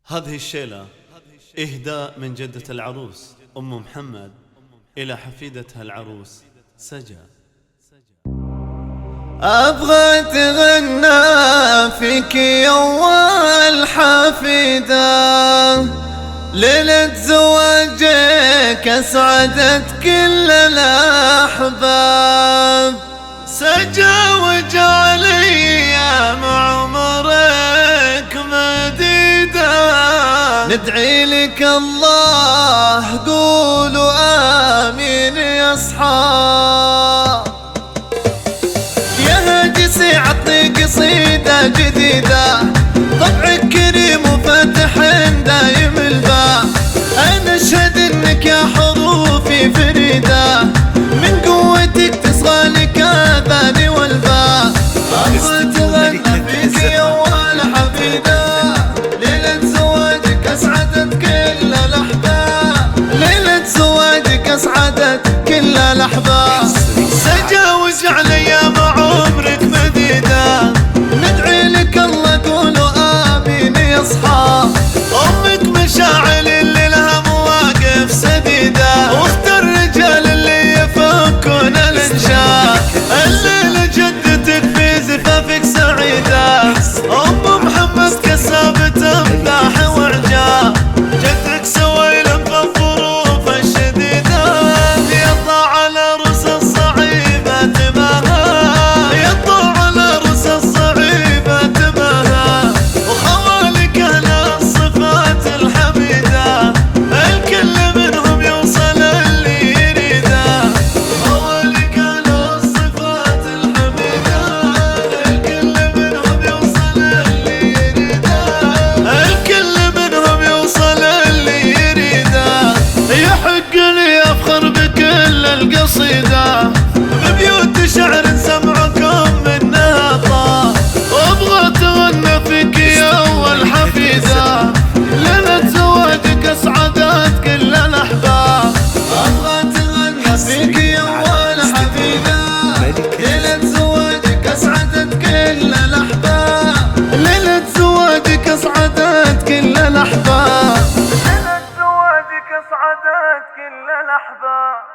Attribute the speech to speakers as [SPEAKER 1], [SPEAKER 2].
[SPEAKER 1] هذه الشيلة إهداء من جدة العروس أم محمد إلى حفيدتها العروس سجا.
[SPEAKER 2] أبغى تغنى فيك يا أول حفيدة، ليلة زواجك أسعدت كل الأحباب. سجا وجعلي مع عمرك مديدة، ندعي لك الله قولوا آمين يا أصحاب. يا هاجسي عطني قصيدة جديدة، طبعك كريم وفتح دايم الباء. أنا أشهد إنك يا حروفي فريدة، من قوتك تصغى لك الأذان والباء. أبغى تغنى فيك يا أول حفيدة، ليلة زواجك أسعدت كل الأحباب. ليلة زواجك أسعدت كل الأحباب. سجا وجعلي مع عمرك مديدة، ندعي لك الله قولوا آمين يا أصحاب. أمك مشاعل اللي لها مواقف سديدة، واخت الرجال اللي يفكون الانشاء. الليلة جدتك في زفافك سعيدة، أم محمد كسابة أمداح وعجاب. جدك سويلم في الظروف الشديدة، يطلع على رؤوس الصعيبة تباهى. يطلع على رؤوس الصعيبة تباهى، وخوالك أهل الصفات الحميدة، الكل منهم يوصل اللي يريده. خوالك أهل الصفات الحميدة، الكل منهم يوصل اللي يريده. الكل منهم يوصل اللي يريده. يحق لي أفخر بكل القصيدة، ببيوت شعر سمعكم منها طه. وابغى تغنى فيك يا أول حفيدة، ليلة زواجك أسعدت كل الأحباب. أبغى تغنى فيك يا أول حفيدة، ليلة زواجك أسعدت كل الأحباب. ليلة زواجك أسعدت كل الأحباب. ليلة زواجك أسعدت كل الأحباب.